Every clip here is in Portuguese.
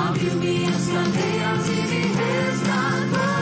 Abriu minhas cadeias e me resgatou.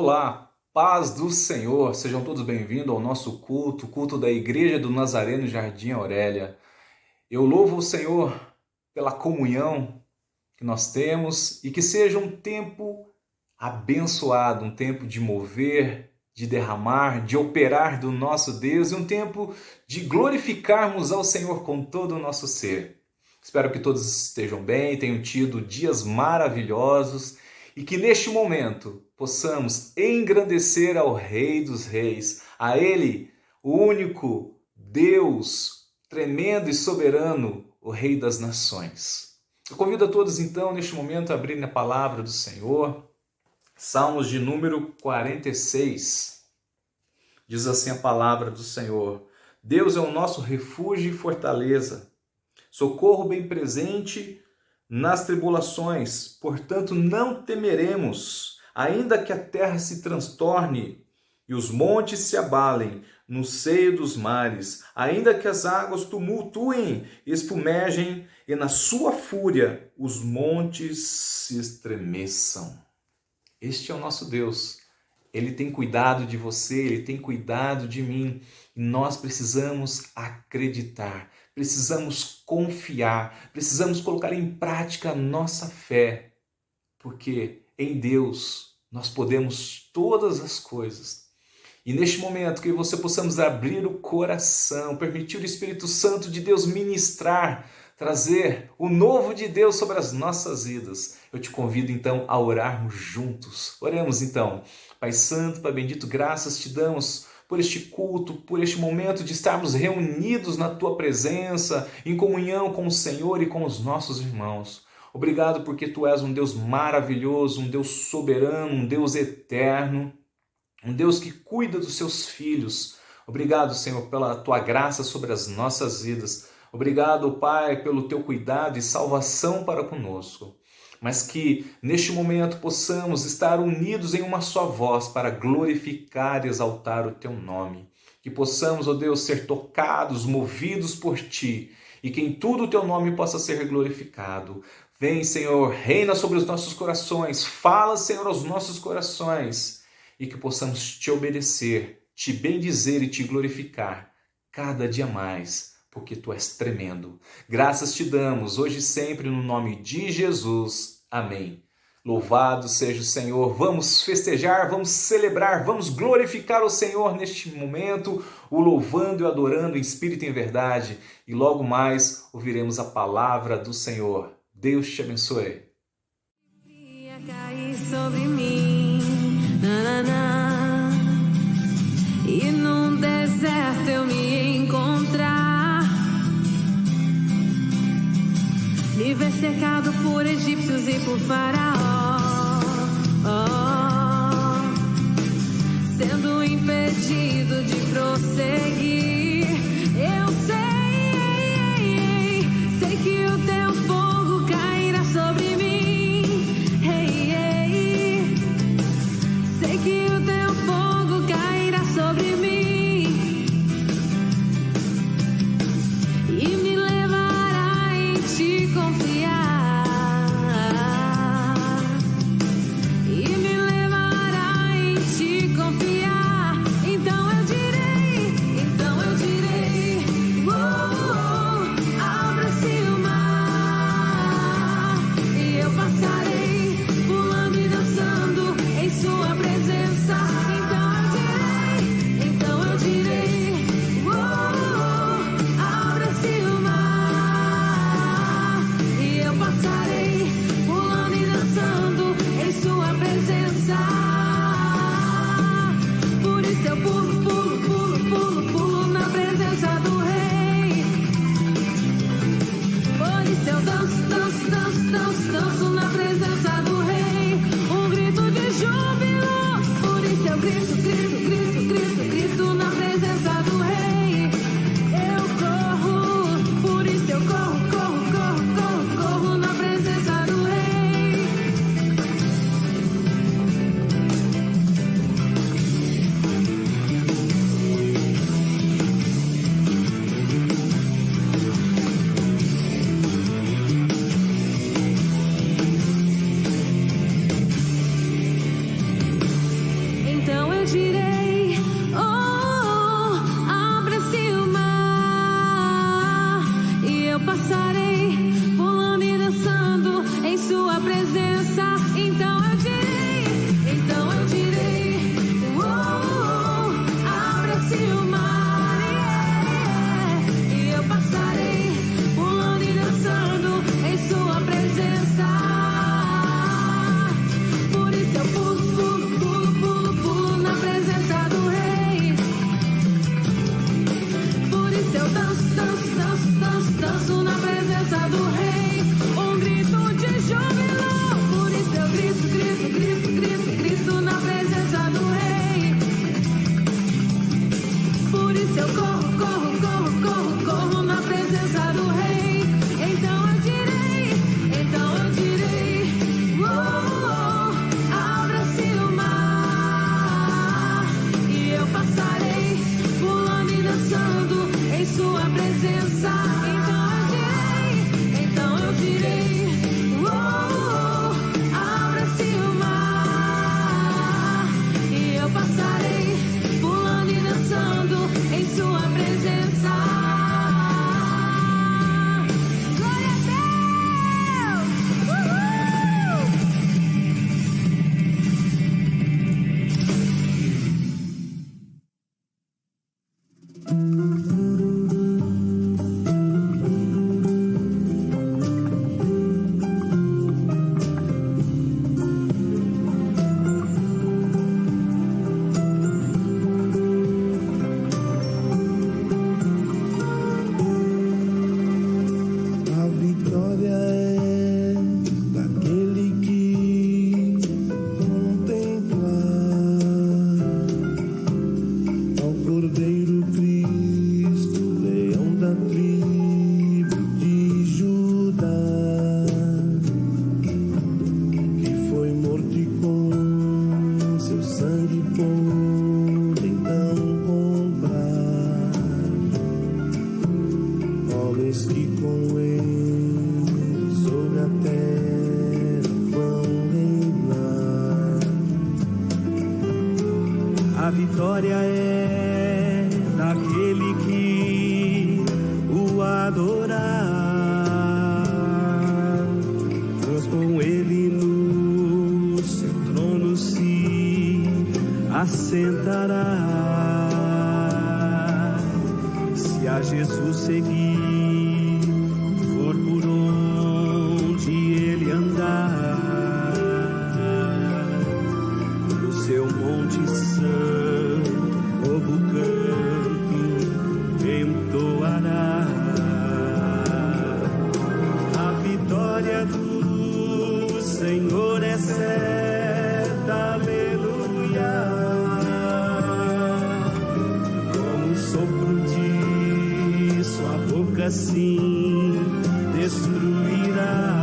Olá, paz do Senhor, sejam todos bem-vindos ao nosso culto, culto da Igreja do Nazareno Jardim Aurélia. Eu louvo o Senhor pela comunhão que nós temos e que seja um tempo abençoado, um tempo de mover, de derramar, de operar do nosso Deus e um tempo de glorificarmos ao Senhor com todo o nosso ser. Espero que todos estejam bem, tenham tido dias maravilhosos e que neste momento possamos engrandecer ao Rei dos Reis, a Ele, o único Deus tremendo e soberano, o Rei das Nações. Eu convido a todos então neste momento a abrirem a palavra do Senhor, Salmos de número 46. Diz assim a palavra do Senhor: Deus é o nosso refúgio e fortaleza, socorro bem presente nas tribulações, portanto não temeremos, ainda que a terra se transtorne e os montes se abalem no seio dos mares, ainda que as águas tumultuem, espumejem e na sua fúria os montes se estremeçam. Este é o nosso Deus. Ele tem cuidado de você, Ele tem cuidado de mim. E nós precisamos acreditar, precisamos confiar, precisamos colocar em prática a nossa fé. Porque em Deus nós podemos todas as coisas. E neste momento que você possamos abrir o coração, permitir o Espírito Santo de Deus ministrar, trazer o novo de Deus sobre as nossas vidas. Eu te convido então a orarmos juntos. Oremos então. Pai Santo, Pai Bendito, graças te damos por este culto, por este momento de estarmos reunidos na Tua presença, em comunhão com o Senhor e com os nossos irmãos. Obrigado porque Tu és um Deus maravilhoso, um Deus soberano, um Deus eterno, um Deus que cuida dos seus filhos. Obrigado, Senhor, pela Tua graça sobre as nossas vidas. Obrigado, Pai, pelo Teu cuidado e salvação para conosco. Mas que neste momento possamos estar unidos em uma só voz para glorificar e exaltar o Teu nome. Que possamos, ó Deus, ser tocados, movidos por Ti e que em tudo o Teu nome possa ser glorificado. Vem, Senhor, reina sobre os nossos corações, fala, Senhor, aos nossos corações e que possamos Te obedecer, Te bendizer e Te glorificar cada dia mais. Porque Tu és tremendo. Graças te damos, hoje e sempre, no nome de Jesus. Amém. Louvado seja o Senhor. Vamos festejar, vamos celebrar, vamos glorificar o Senhor neste momento, o louvando e adorando em espírito e em verdade. E logo mais ouviremos a palavra do Senhor. Deus te abençoe. Ia cair sobre mim, e num deserto eu me encontrar. Me ver cercado por egípcios e por faraó, sendo impedido de prosseguir. Eu sei que o teu fogo cairá sobre mim. Sei que o teu fogo cairá sobre mim. E me levará em ti confiar. E me A vitória é daquele que o adorar, pois com ele no seu trono se assentará. Se a Jesus seguir, for por onde ele andar, no seu monte santo, novo canto entoará. A vitória do Senhor é certa, aleluia. Como o sopro de sua boca sim destruirá.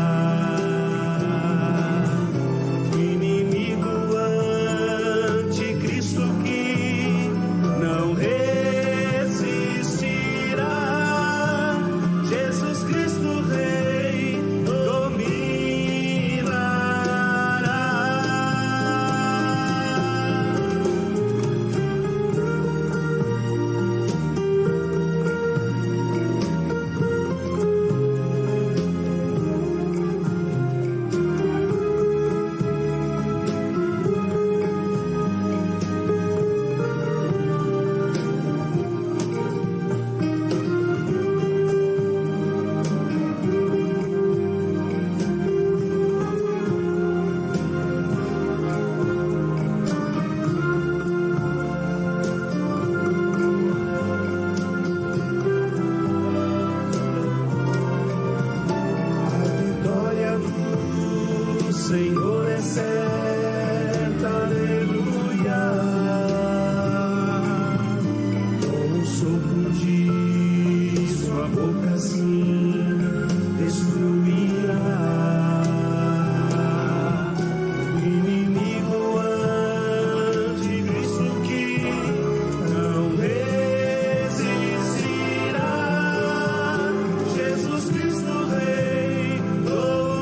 Senhor é certa, aleluia. Com o sopro de sua boca sim destruirá. O inimigo anticristo que não resistirá. Jesus Cristo Rei domina.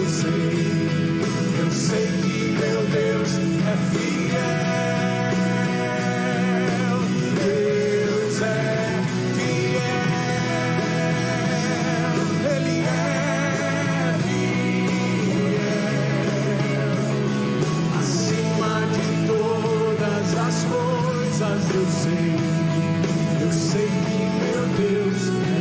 eu sei que meu Deus é fiel. Deus é fiel, Ele é fiel. Acima de todas as coisas eu sei que meu Deus é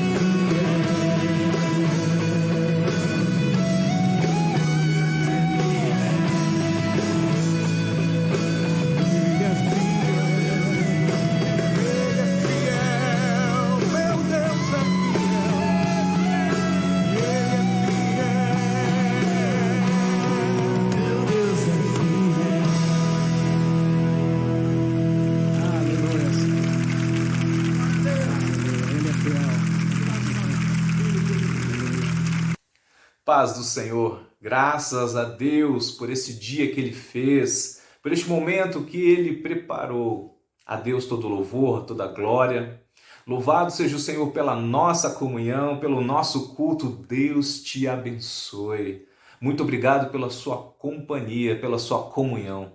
Paz do Senhor, graças a Deus por esse dia que Ele fez, por este momento que Ele preparou. A Deus todo louvor, toda glória. Louvado seja o Senhor pela nossa comunhão, pelo nosso culto. Deus te abençoe. Muito obrigado pela sua companhia, pela sua comunhão.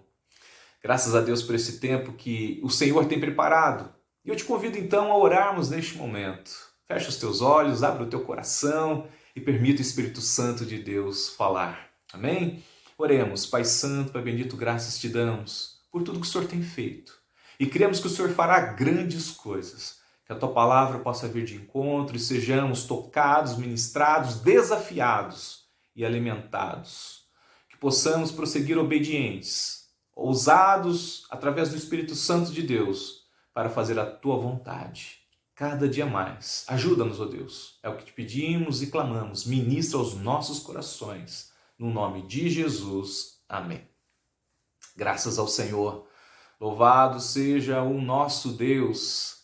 Graças a Deus por esse tempo que o Senhor tem preparado. E eu te convido então a orarmos neste momento. Fecha os teus olhos, abre o teu coração e permita o Espírito Santo de Deus falar. Amém? Oremos. Pai Santo, Pai Bendito, graças te damos por tudo que o Senhor tem feito. E cremos que o Senhor fará grandes coisas. Que a tua palavra possa vir de encontro e sejamos tocados, ministrados, desafiados e alimentados. Que possamos prosseguir obedientes, ousados através do Espírito Santo de Deus para fazer a tua vontade. Cada dia mais. Ajuda-nos, ó Deus. É o que te pedimos e clamamos. Ministra aos nossos corações. No nome de Jesus. Amém. Graças ao Senhor. Louvado seja o nosso Deus.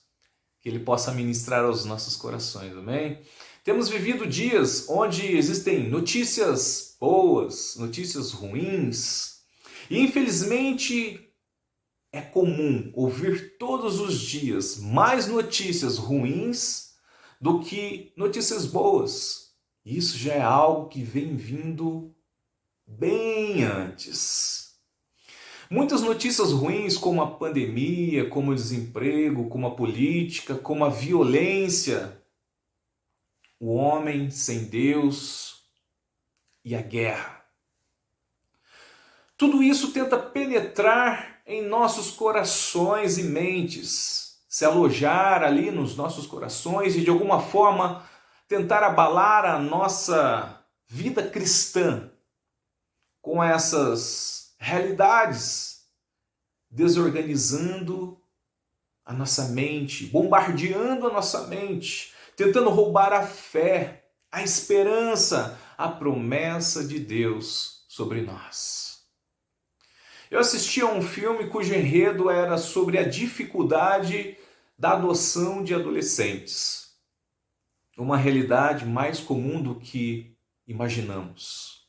Que Ele possa ministrar aos nossos corações. Amém? Temos vivido dias onde existem notícias boas, notícias ruins. E infelizmente é comum ouvir todos os dias mais notícias ruins do que notícias boas. Isso já é algo que vem vindo bem antes. Muitas notícias ruins, como a pandemia, como o desemprego, como a política, como a violência, o homem sem Deus e a guerra. Tudo isso tenta penetrar em nossos corações e mentes, se alojar ali nos nossos corações e de alguma forma tentar abalar a nossa vida cristã com essas realidades, desorganizando a nossa mente, bombardeando a nossa mente, tentando roubar a fé, a esperança, a promessa de Deus sobre nós. Eu assisti a um filme cujo enredo era sobre a dificuldade da adoção de adolescentes. Uma realidade mais comum do que imaginamos.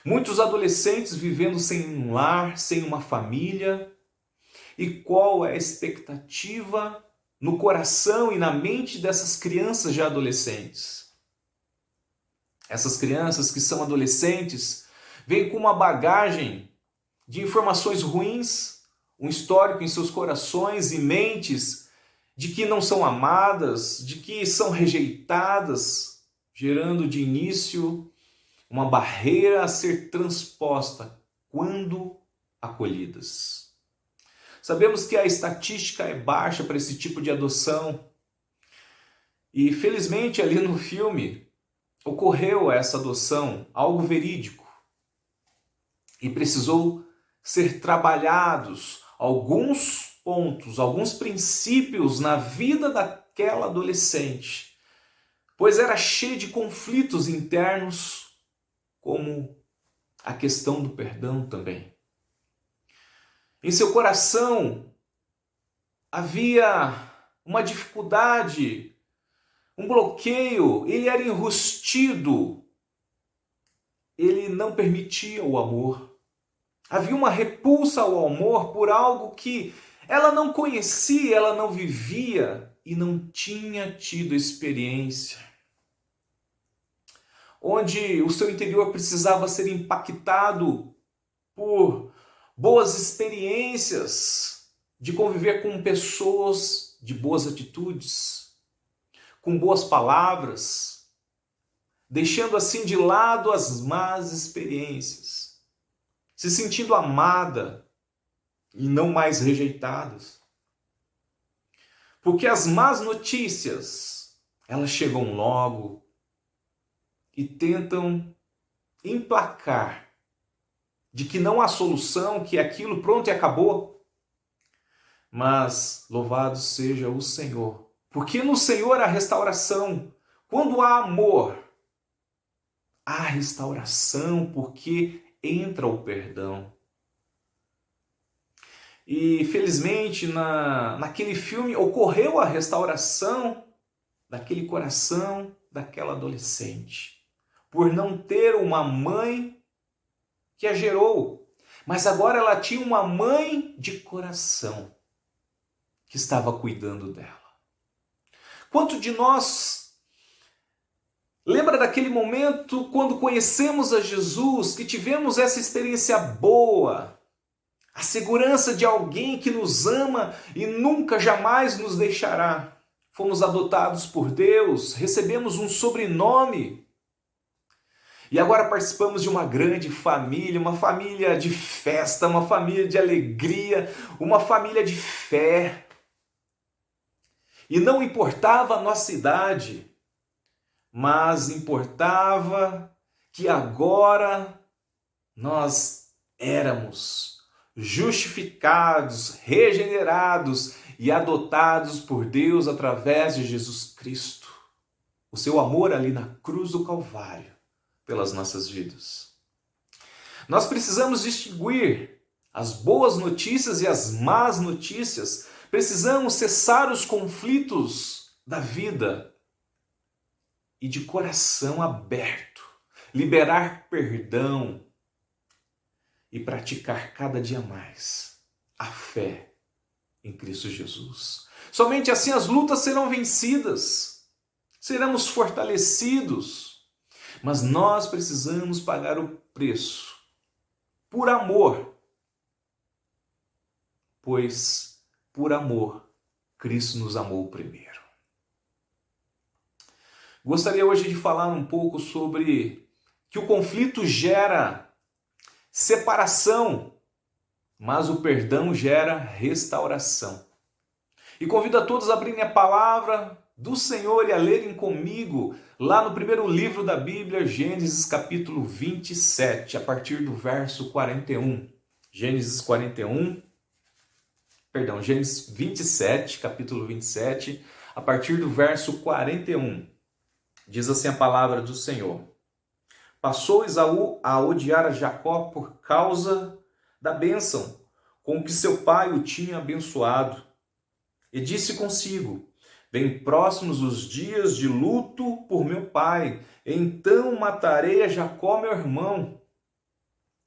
Muitos adolescentes vivendo sem um lar, sem uma família. E qual é a expectativa no coração e na mente dessas crianças já adolescentes? Essas crianças que são adolescentes vêm com uma bagagem de informações ruins, um histórico em seus corações e mentes de que não são amadas, de que são rejeitadas, gerando de início uma barreira a ser transposta quando acolhidas. Sabemos que a estatística é baixa para esse tipo de adoção e felizmente ali no filme ocorreu essa adoção, algo verídico, e precisou ser trabalhados alguns pontos, alguns princípios na vida daquela adolescente, pois era cheia de conflitos internos, como a questão do perdão também. Em seu coração havia uma dificuldade, um bloqueio, ele era enrustido, ele não permitia o amor. Havia uma repulsa ao amor por algo que ela não conhecia, ela não vivia e não tinha tido experiência. onde o seu interior precisava ser impactado por boas experiências de conviver com pessoas de boas atitudes, com boas palavras, deixando assim de lado as más experiências, se sentindo amada e não mais rejeitadas. Porque as más notícias, elas chegam logo e tentam emplacar de que não há solução, que aquilo pronto e acabou. Mas louvado seja o Senhor, porque no Senhor há restauração. Quando há amor, há restauração, porque entra o perdão. E felizmente naquele filme ocorreu a restauração daquele coração daquela adolescente, por não ter uma mãe que a gerou, mas agora ela tinha uma mãe de coração que estava cuidando dela. Quanto de nós lembra daquele momento quando conhecemos a Jesus, que tivemos essa experiência boa, a segurança de alguém que nos ama e nunca, jamais nos deixará. Fomos adotados por Deus, recebemos um sobrenome. E agora participamos de uma grande família, uma família de festa, uma família de alegria, uma família de fé. E não importava a nossa idade, mas importava que agora nós éramos justificados, regenerados e adotados por Deus através de Jesus Cristo. O seu amor ali na cruz do Calvário pelas nossas vidas. Nós precisamos distinguir as boas notícias e as más notícias. Precisamos cessar os conflitos da vida e de coração aberto, liberar perdão e praticar cada dia mais a fé em Cristo Jesus. Somente assim as lutas serão vencidas, seremos fortalecidos, mas nós precisamos pagar o preço por amor, pois por amor Cristo nos amou primeiro. Gostaria hoje de falar um pouco sobre que o conflito gera separação, mas o perdão gera restauração. E convido a todos a abrirem a palavra do Senhor e a lerem comigo lá no primeiro livro da Bíblia, Gênesis capítulo 27, a partir do verso 41. Gênesis 27, capítulo 27, a partir do verso 41. Diz assim a palavra do Senhor. Passou Esaú a odiar a Jacó por causa da bênção com que seu pai o tinha abençoado. E disse consigo, bem próximos os dias de luto por meu pai, então matarei a Jacó meu irmão.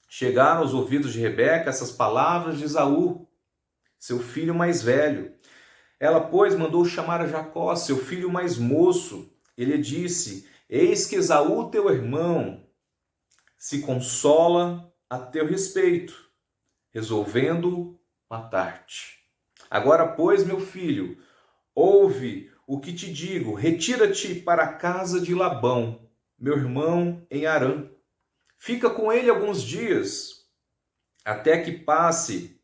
Chegaram aos ouvidos de Rebeca essas palavras de Esaú, seu filho mais velho. Ela, pois, mandou chamar a Jacó, seu filho mais moço. Ele disse, eis que Esaú, teu irmão, se consola a teu respeito, resolvendo matar-te. Agora, pois, meu filho, ouve o que te digo, retira-te para a casa de Labão, meu irmão em Harã. Fica com ele alguns dias, até que passe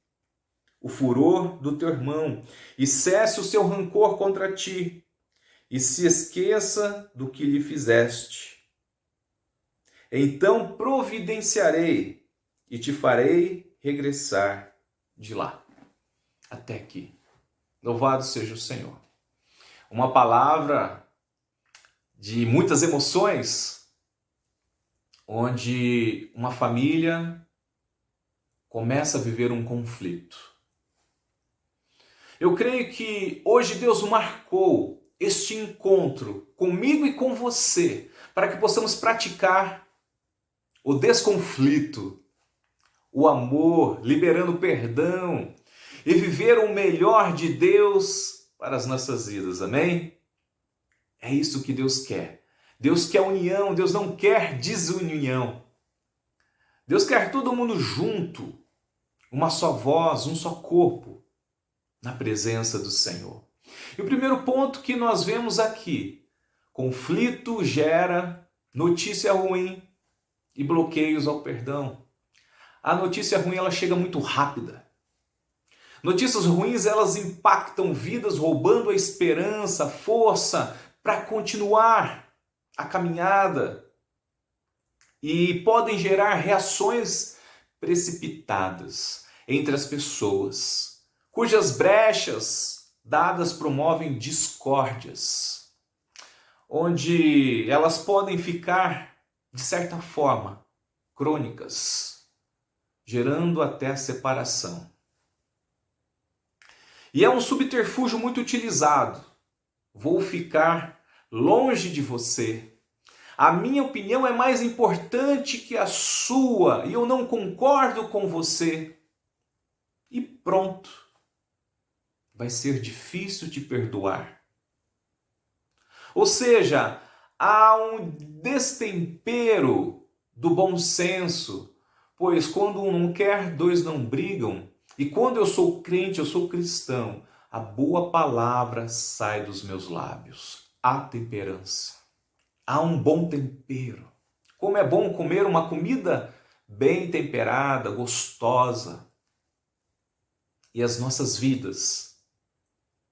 o furor do teu irmão, e cesse o seu rancor contra ti, e se esqueça do que lhe fizeste. Então providenciarei e te farei regressar de lá. Até aqui. Louvado seja o Senhor. Uma palavra de muitas emoções, onde uma família começa a viver um conflito. Eu creio que hoje Deus marcou este encontro comigo e com você, para que possamos praticar o desconflito, o amor, liberando perdão e viver o melhor de Deus para as nossas vidas, amém? É isso que Deus quer. Deus quer união, Deus não quer desunião. Deus quer todo mundo junto, uma só voz, um só corpo, na presença do Senhor. E o primeiro ponto que nós vemos aqui, conflito gera notícia ruim e bloqueios ao perdão. A notícia ruim, ela chega muito rápida. Notícias ruins, elas impactam vidas, roubando a esperança, a força para continuar a caminhada. E podem gerar reações precipitadas entre as pessoas, cujas brechas dadas promovem discórdias, onde elas podem ficar, de certa forma, crônicas, gerando até separação. E é um subterfúgio muito utilizado. Vou ficar longe de você. A minha opinião é mais importante que a sua e eu não concordo com você. E pronto. Vai ser difícil te perdoar. Ou seja, há um destempero do bom senso, pois quando um não quer, dois não brigam. E quando eu sou crente, eu sou cristão, a boa palavra sai dos meus lábios. Há temperança. Há um bom tempero. Como é bom comer uma comida bem temperada, gostosa. E as nossas vidas,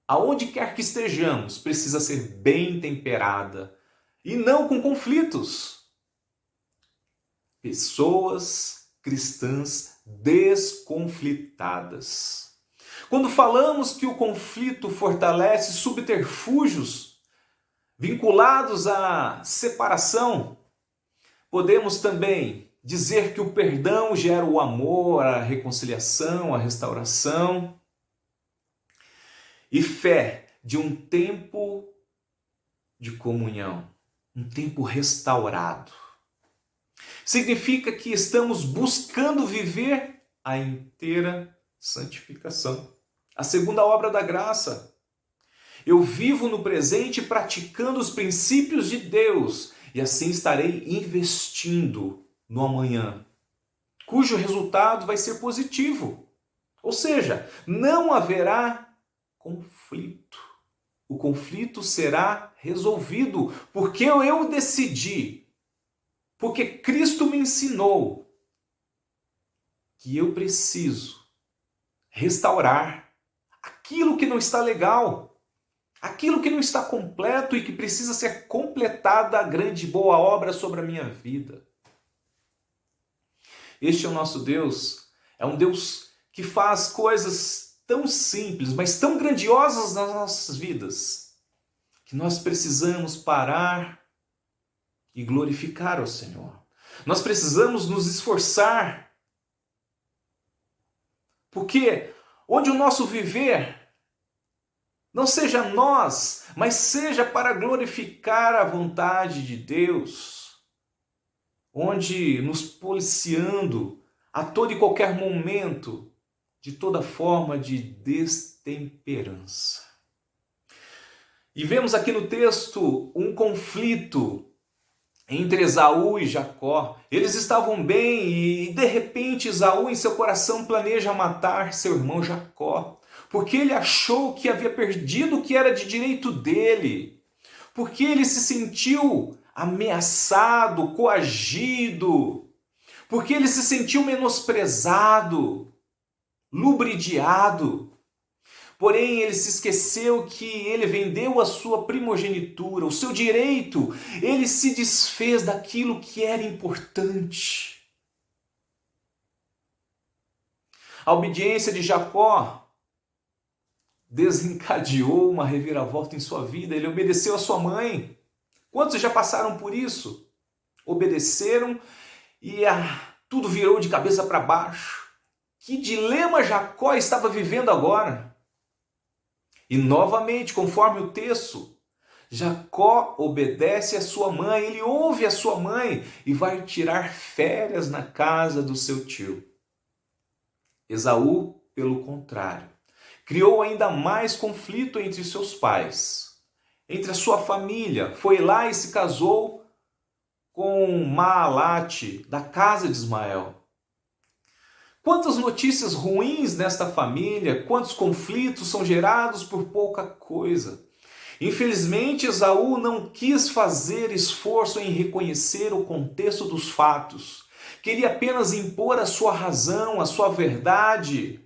aonde quer que estejamos, precisa ser bem temperada. E não com conflitos. Pessoas cristãs desconflitadas. Quando falamos que o conflito fortalece subterfúgios vinculados à separação, podemos também dizer que o perdão gera o amor, a reconciliação, a restauração e fé de um tempo de comunhão, um tempo restaurado. Significa que estamos buscando viver a inteira santificação. A segunda obra da graça. Eu vivo no presente praticando os princípios de Deus e assim estarei investindo no amanhã, cujo resultado vai ser positivo. Ou seja, não haverá conflito. O conflito será resolvido porque eu decidi. Porque Cristo me ensinou que eu preciso restaurar aquilo que não está legal, aquilo que não está completo e que precisa ser completada a grande e boa obra sobre a minha vida. Este é o nosso Deus, é um Deus que faz coisas tão simples, mas tão grandiosas nas nossas vidas, que nós precisamos parar e glorificar ao Senhor. Nós precisamos nos esforçar, porque onde o nosso viver não seja nós, mas seja para glorificar a vontade de Deus, onde nos policiando a todo e qualquer momento de toda forma de destemperança. E vemos aqui no texto um conflito entre Esaú e Jacó. Eles estavam bem e de repente Esaú em seu coração planeja matar seu irmão Jacó, porque ele achou que havia perdido o que era de direito dele, porque ele se sentiu ameaçado, coagido, porque ele se sentiu menosprezado, lubridiado. Porém, ele se esqueceu que ele vendeu a sua primogenitura, o seu direito. Ele se desfez daquilo que era importante. A obediência de Jacó desencadeou uma reviravolta em sua vida. Ele obedeceu a sua mãe. Quantos já passaram por isso? Obedeceram e tudo virou de cabeça para baixo. Que dilema Jacó estava vivendo agora? E novamente, conforme o texto, Jacó obedece a sua mãe, ele ouve a sua mãe e vai tirar férias na casa do seu tio. Esaú, pelo contrário, criou ainda mais conflito entre seus pais, entre a sua família. Foi lá e se casou com Maalate, da casa de Ismael. Quantas notícias ruins nesta família, quantos conflitos são gerados por pouca coisa. Infelizmente, Esaú não quis fazer esforço em reconhecer o contexto dos fatos. Queria apenas impor a sua razão, a sua verdade.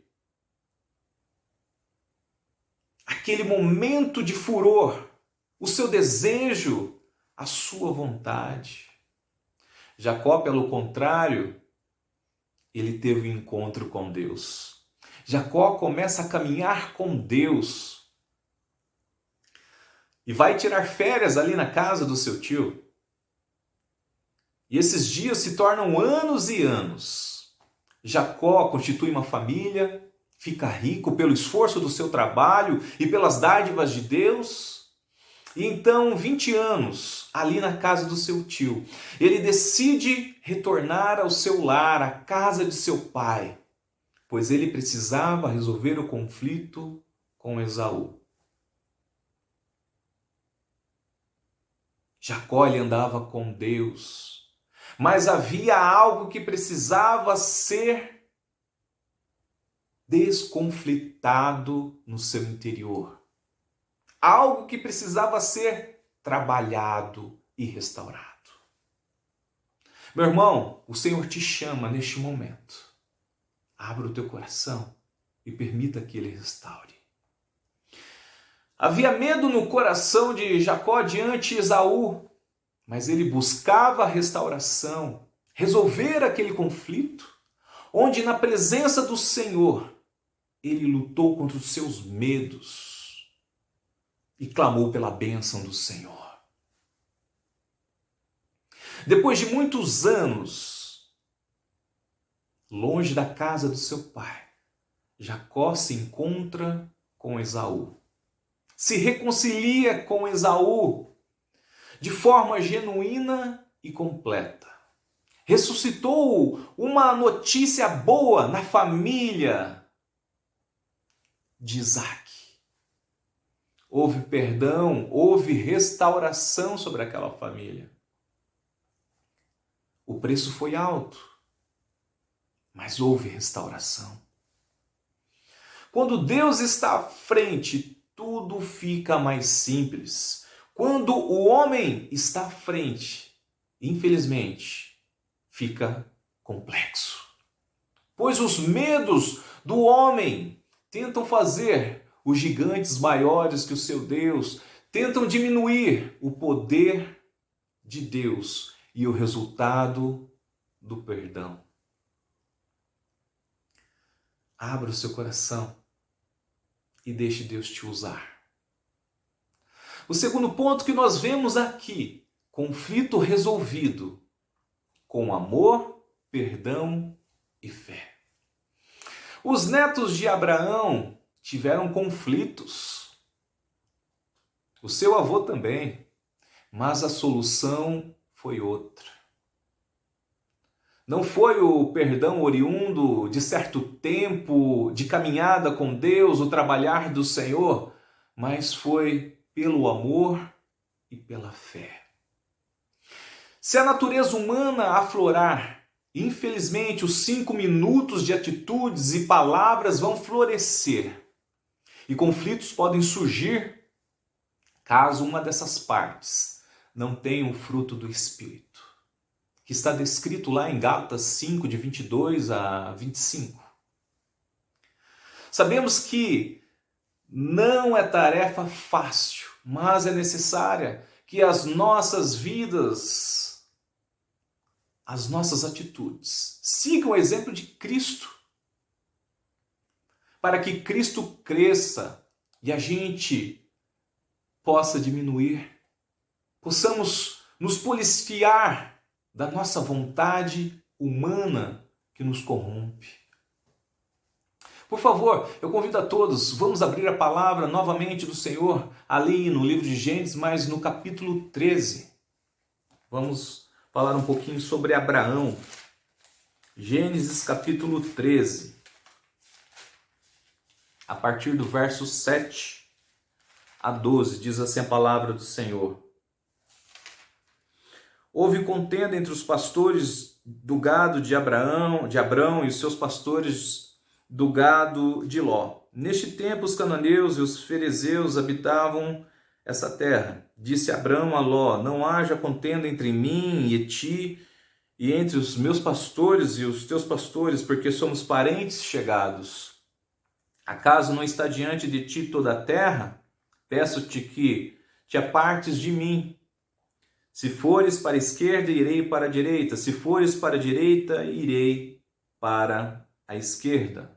Aquele momento de furor, o seu desejo, a sua vontade. Jacó, pelo contrário, ele teve um encontro com Deus. Jacó começa a caminhar com Deus. E vai tirar férias ali na casa do seu tio. E esses dias se tornam anos e anos. Jacó constitui uma família, fica rico pelo esforço do seu trabalho e pelas dádivas de Deus. E então, 20 anos, ali na casa do seu tio, ele decide retornar ao seu lar, à casa de seu pai, pois ele precisava resolver o conflito com Esaú. Jacó ele andava com Deus, mas havia algo que precisava ser desconflitado no seu interior. Algo que precisava ser trabalhado e restaurado. Meu irmão, o Senhor te chama neste momento. Abra o teu coração e permita que Ele restaure. Havia medo no coração de Jacó diante de Esaú, mas ele buscava a restauração, resolver aquele conflito, onde na presença do Senhor ele lutou contra os seus medos e clamou pela bênção do Senhor. Depois de muitos anos, longe da casa do seu pai, Jacó se encontra com Esaú. Se reconcilia com Esaú de forma genuína e completa. Ressuscitou uma notícia boa na família de Isaac. Houve perdão, houve restauração sobre aquela família. O preço foi alto, mas houve restauração. Quando Deus está à frente, tudo fica mais simples. Quando o homem está à frente, infelizmente, fica complexo. Pois os medos do homem tentam fazer os gigantes maiores que o seu Deus, tentam diminuir o poder de Deus e o resultado do perdão. Abra o seu coração e deixe Deus te usar. O segundo ponto que nós vemos aqui, conflito resolvido com amor, perdão e fé. Os netos de Abraão tiveram conflitos. O seu avô também, mas a solução foi outra. Não foi o perdão oriundo de certo tempo de caminhada com Deus, o trabalhar do Senhor, mas foi pelo amor e pela fé. Se a natureza humana aflorar, infelizmente os 5 minutos de atitudes e palavras vão florescer e conflitos podem surgir caso uma dessas partes não tenha o fruto do Espírito, que está descrito lá em Gálatas 5, de 22 a 25. Sabemos que não é tarefa fácil, mas é necessária que as nossas vidas, as nossas atitudes, sigam o exemplo de Cristo, para que Cristo cresça e a gente possa diminuir, possamos nos policiar da nossa vontade humana que nos corrompe. Por favor, eu convido a todos, vamos abrir a palavra novamente do Senhor, ali no livro de Gênesis, mas no capítulo 13. Vamos falar um pouquinho sobre Abraão. Gênesis capítulo 13. A partir do verso 7 a 12, diz assim a palavra do Senhor. Houve contenda entre os pastores do gado de Abrão e os seus pastores do gado de Ló. Neste tempo, os cananeus e os ferezeus habitavam essa terra. Disse Abrão a Ló: não haja contenda entre mim e ti, e entre os meus pastores e os teus pastores, porque somos parentes chegados. Acaso não está diante de ti toda a terra? Peço-te que te apartes de mim. Se fores para a esquerda, irei para a direita. Se fores para a direita, irei para a esquerda.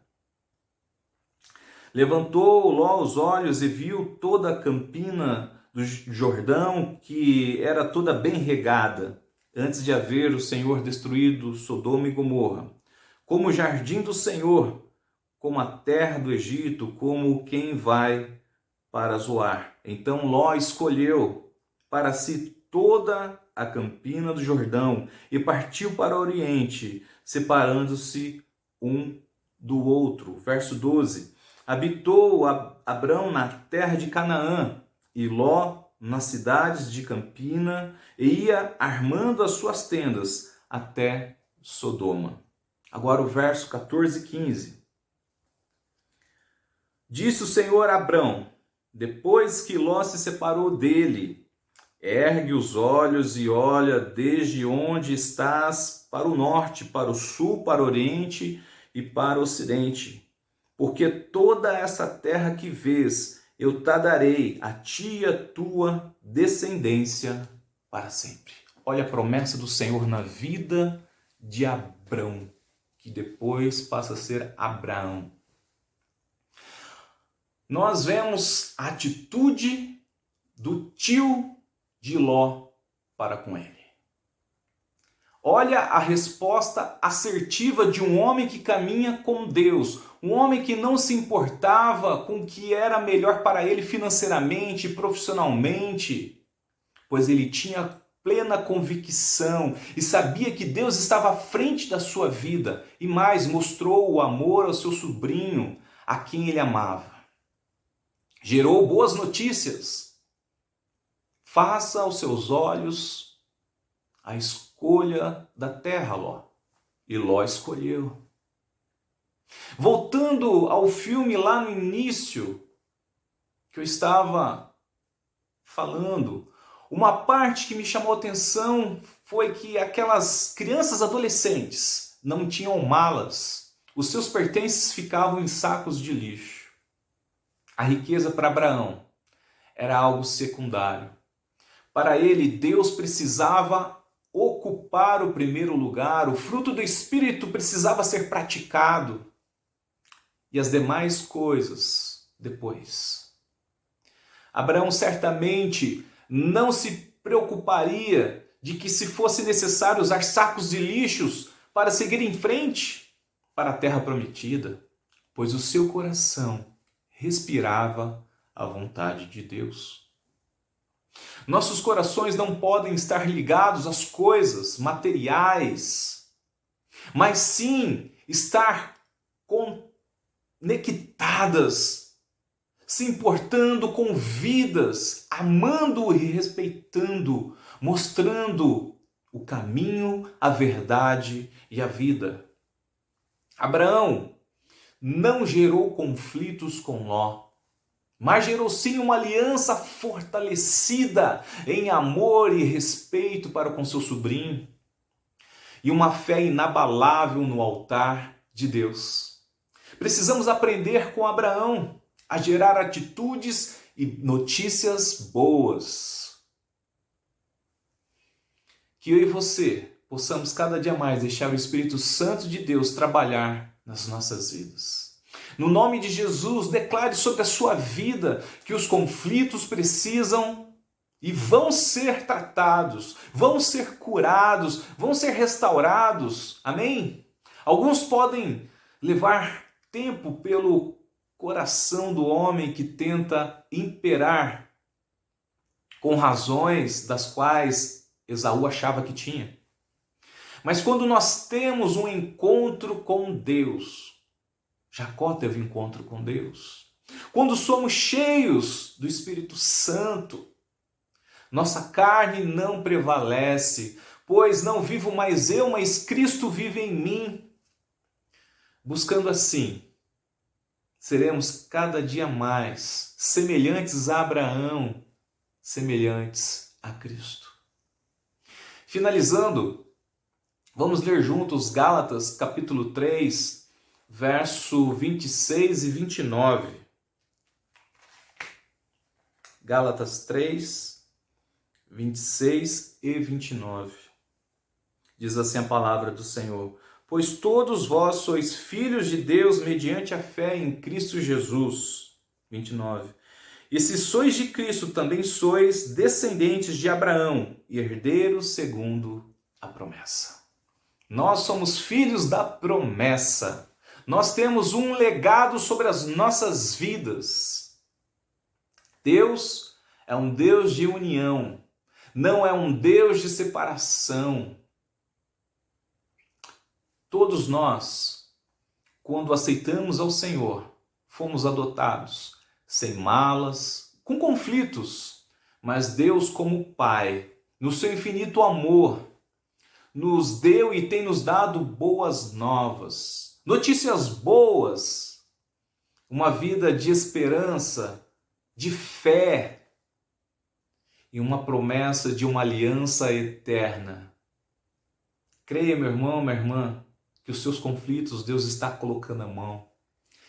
Levantou Ló os olhos e viu toda a campina do Jordão, que era toda bem regada, antes de haver o Senhor destruído Sodoma e Gomorra, como o jardim do Senhor, como a terra do Egito, como quem vai para Zoar. Então Ló escolheu para si toda a campina do Jordão e partiu para o oriente, separando-se um do outro. Verso 12. Habitou Abrão na terra de Canaã e Ló nas cidades de campina, e ia armando as suas tendas até Sodoma. Agora o verso 14 e 15. Disse o Senhor a Abrão, depois que Ló se separou dele: ergue os olhos e olha desde onde estás para o norte, para o sul, para o oriente e para o ocidente. Porque toda essa terra que vês, eu te darei a ti e a tua descendência para sempre. Olha a promessa do Senhor na vida de Abrão, que depois passa a ser Abraão. Nós vemos a atitude do tio de Ló para com ele. Olha a resposta assertiva de um homem que caminha com Deus, um homem que não se importava com o que era melhor para ele financeiramente, profissionalmente, pois ele tinha plena convicção e sabia que Deus estava à frente da sua vida, e mais, mostrou o amor ao seu sobrinho, a quem ele amava. Gerou boas notícias. Faça aos seus olhos a escolha da terra, Ló. E Ló escolheu. Voltando ao filme lá no início, que eu estava falando, uma parte que me chamou a atenção foi que aquelas crianças adolescentes não tinham malas. Os seus pertences ficavam em sacos de lixo. A riqueza para Abraão era algo secundário. Para ele, Deus precisava ocupar o primeiro lugar, o fruto do Espírito precisava ser praticado, e as demais coisas depois. Abraão certamente não se preocuparia de que se fosse necessário usar sacos de lixos para seguir em frente para a terra prometida, pois o seu coração respirava a vontade de Deus. Nossos corações não podem estar ligados às coisas materiais, mas sim estar conectadas, se importando com vidas, amando e respeitando, mostrando o caminho, a verdade e a vida. Abraão não gerou conflitos com Ló, mas gerou sim uma aliança fortalecida em amor e respeito para com seu sobrinho, e uma fé inabalável no altar de Deus. Precisamos aprender com Abraão a gerar atitudes e notícias boas. Que eu e você possamos cada dia mais deixar o Espírito Santo de Deus trabalhar nas nossas vidas. No nome de Jesus, declare sobre a sua vida que os conflitos precisam e vão ser tratados, vão ser curados, vão ser restaurados. Amém? Alguns podem levar tempo pelo coração do homem que tenta imperar com razões das quais Esaú achava que tinha. Mas quando nós temos um encontro com Deus, Jacó teve um encontro com Deus. Quando somos cheios do Espírito Santo, Nossa carne não prevalece, pois não vivo mais eu, mas Cristo vive em mim. Buscando assim, seremos cada dia mais semelhantes a Abraão, semelhantes a Cristo. Finalizando, vamos ler juntos Gálatas capítulo 3, verso 26 e 29. Gálatas 3, 26 e 29. Diz assim a palavra do Senhor: pois todos vós sois filhos de Deus mediante a fé em Cristo Jesus. 29. E se sois de Cristo, também sois descendentes de Abraão e herdeiros segundo a promessa. Nós somos filhos da promessa. Nós temos um legado sobre as nossas vidas. Deus é um Deus de união, não é um Deus de separação. Todos nós, quando aceitamos ao Senhor, fomos adotados, sem malas, com conflitos, mas Deus, como Pai, no seu infinito amor, nos deu e tem nos dado boas novas, notícias boas, uma vida de esperança, de fé e uma promessa de uma aliança eterna. Creia, meu irmão, minha irmã, que os seus conflitos Deus está colocando a mão,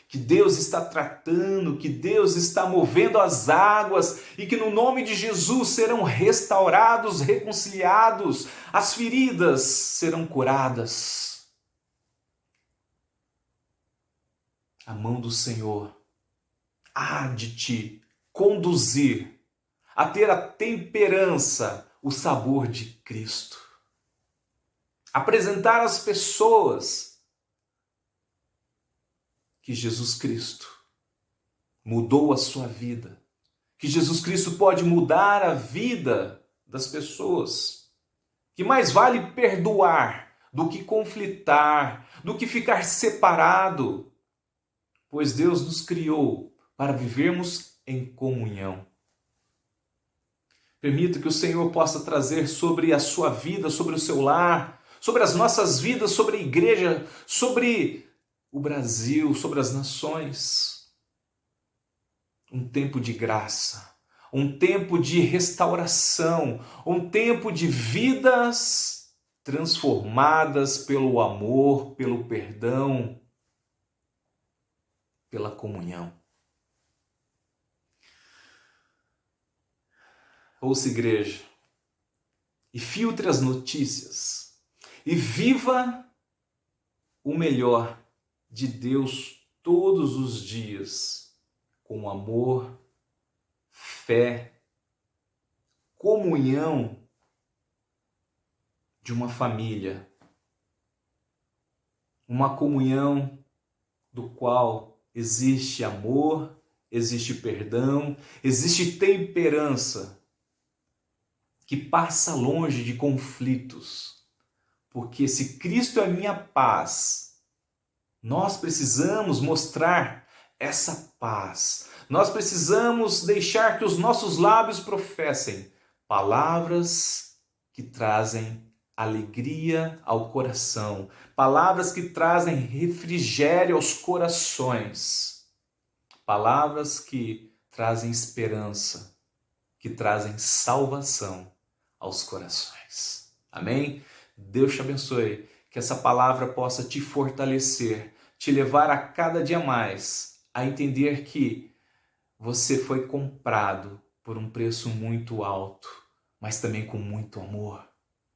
que Deus está tratando, que Deus está movendo as águas e que no nome de Jesus serão restaurados, reconciliados, as feridas serão curadas. A mão do Senhor há de te conduzir a ter a temperança, o sabor de Cristo. Apresentar às pessoas que Jesus Cristo mudou a sua vida, que Jesus Cristo pode mudar a vida das pessoas, que mais vale perdoar do que conflitar, do que ficar separado, pois Deus nos criou para vivermos em comunhão. Permita que o Senhor possa trazer sobre a sua vida, sobre o seu lar, sobre as nossas vidas, sobre a igreja, sobre o Brasil, sobre as nações. Um tempo de graça, um tempo de restauração, um tempo de vidas transformadas pelo amor, pelo perdão, pela comunhão. Ouça, igreja, e filtre as notícias, e viva o melhor de Deus todos os dias, com amor, fé, comunhão de uma família, uma comunhão do qual existe amor, existe perdão, existe temperança, que passa longe de conflitos, porque se Cristo é minha paz, nós precisamos mostrar essa paz. Nós precisamos deixar que os nossos lábios professem palavras que trazem alegria ao coração, palavras que trazem refrigério aos corações, palavras que trazem esperança, que trazem salvação aos corações. Amém? Deus te abençoe, que essa palavra possa te fortalecer, te levar a cada dia mais a entender que você foi comprado por um preço muito alto, mas também com muito amor.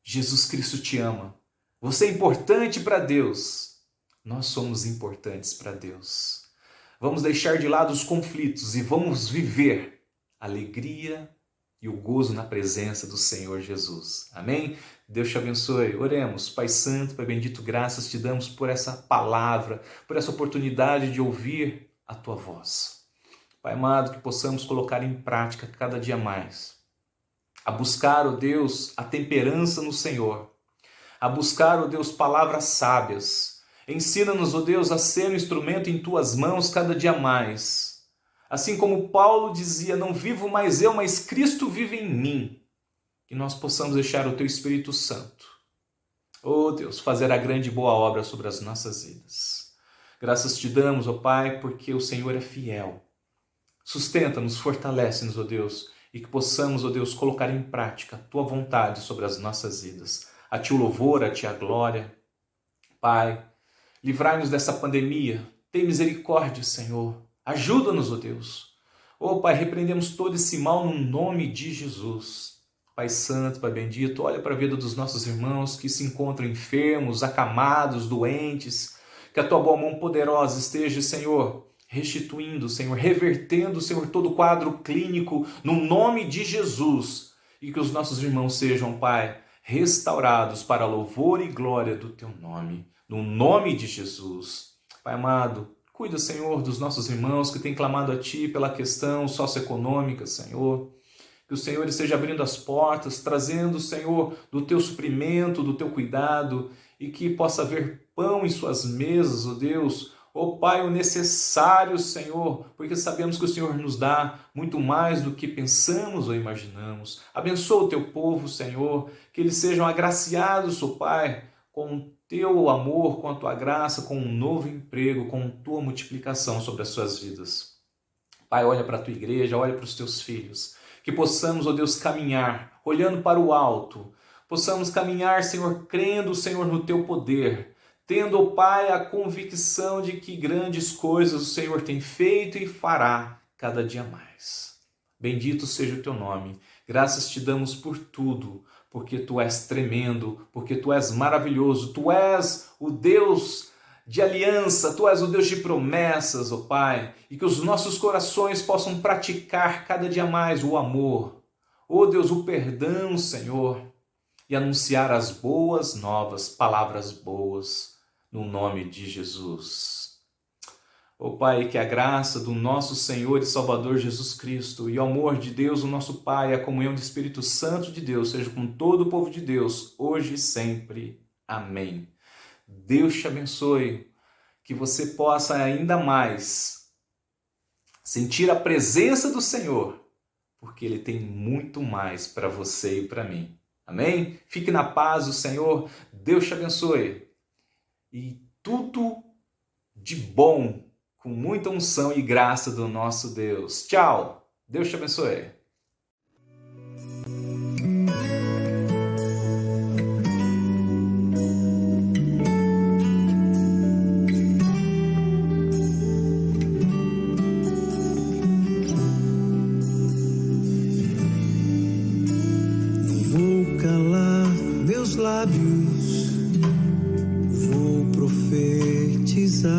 Jesus Cristo te ama. Você é importante para Deus. Nós somos importantes para Deus. Vamos deixar de lado os conflitos e vamos viver a alegria e o gozo na presença do Senhor Jesus. Amém? Deus te abençoe. Oremos. Pai Santo, Pai Bendito, graças te damos por essa palavra, por essa oportunidade de ouvir a tua voz. Pai amado, que possamos colocar em prática cada dia mais, a buscar, ó Deus, a temperança no Senhor, a buscar, ó Deus, palavras sábias. Ensina-nos, ó Deus, a ser um instrumento em tuas mãos cada dia mais. Assim como Paulo dizia, não vivo mais eu, mas Cristo vive em mim. e nós possamos deixar o Teu Espírito Santo, ó Deus, fazer a grande e boa obra sobre as nossas vidas. Graças te damos, ó Pai, porque o Senhor é fiel. Sustenta-nos, fortalece-nos, ó Deus, e que possamos, ó Deus, colocar em prática a Tua vontade sobre as nossas vidas. A Ti o louvor, a Ti a glória. Pai, livrai-nos dessa pandemia. Tem misericórdia, Senhor. Ajuda-nos, ó Deus. Ó Pai, repreendemos todo esse mal no nome de Jesus. Pai Santo, Pai Bendito, olha para a vida dos nossos irmãos que se encontram enfermos, acamados, doentes. Que a Tua boa mão poderosa esteja, Senhor, restituindo, Senhor, revertendo, Senhor, todo o quadro clínico no nome de Jesus. E que os nossos irmãos sejam, Pai, restaurados para louvor e glória do Teu nome. No nome de Jesus. Pai amado, cuida, Senhor, dos nossos irmãos que têm clamado a Ti pela questão socioeconômica, Senhor. Que o Senhor esteja abrindo as portas, trazendo, Senhor, do Teu suprimento, do Teu cuidado, e que possa haver pão em suas mesas, ó Deus. Ó Pai, o necessário, Senhor, porque sabemos que o Senhor nos dá muito mais do que pensamos ou imaginamos. Abençoa o Teu povo, Senhor, que eles sejam agraciados, ó Pai, com o Teu amor, com a Tua graça, com um novo emprego, com Tua multiplicação sobre as suas vidas. Pai, olha para a Tua igreja, olha para os Teus filhos. Que possamos, ó Deus, caminhar, olhando para o alto. Possamos caminhar, Senhor, crendo, Senhor, no Teu poder. Tendo, ó Pai, a convicção de que grandes coisas o Senhor tem feito e fará cada dia mais. Bendito seja o Teu nome. Graças te damos por tudo, porque Tu és tremendo, porque Tu és maravilhoso. Tu és o Deus de aliança, Tu és o Deus de promessas, ó Pai, e que os nossos corações possam praticar cada dia mais o amor, ó Deus, o perdão, Senhor, e anunciar as boas novas, palavras boas, no nome de Jesus. Ó Pai, que a graça do nosso Senhor e Salvador Jesus Cristo e o amor de Deus, o nosso Pai, e a comunhão do Espírito Santo de Deus, seja com todo o povo de Deus, hoje e sempre. Amém. Deus te abençoe, que você possa ainda mais sentir a presença do Senhor, porque Ele tem muito mais para você e para mim. Amém? Fique na paz do Senhor, Deus te abençoe. E tudo de bom, com muita unção e graça do nosso Deus. Tchau, Deus te abençoe. Lábios, vou profetizar,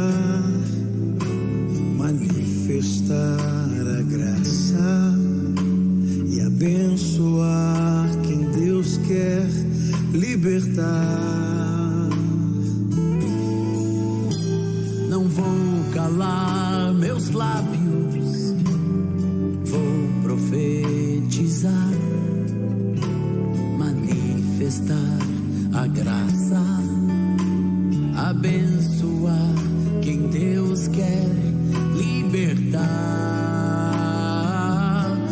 manifestar a graça e abençoar quem Deus quer libertar. Não vou calar meus lábios, vou profetizar, manifestar a graça, abençoar quem Deus quer libertar.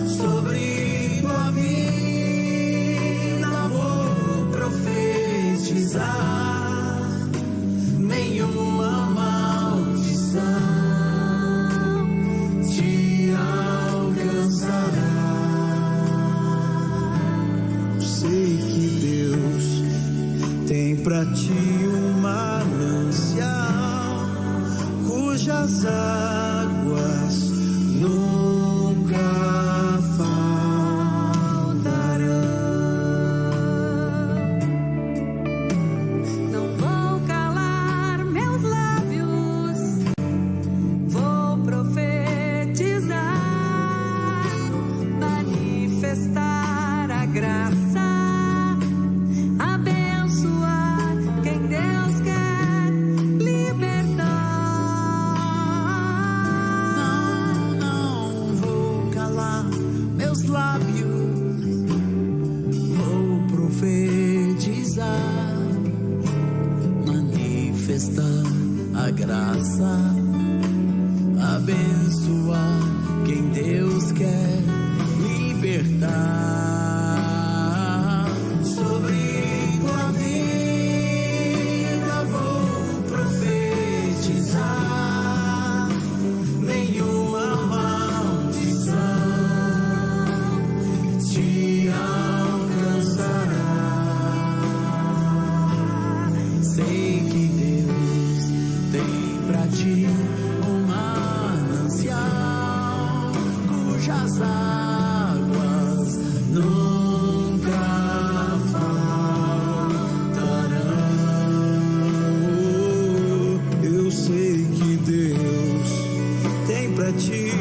Sobre tua vida vou profetizar, nenhuma maldição te alcançará. Sei que Deus tem pra ti um manancial cujas águas nunca faltarão. Não vou calar meus lábios, vou profetizar, manifestar a graça, a graça, abençoar quem Deus quer libertar. pra ti um manancial cujas águas nunca faltarão. Eu sei que Deus tem pra ti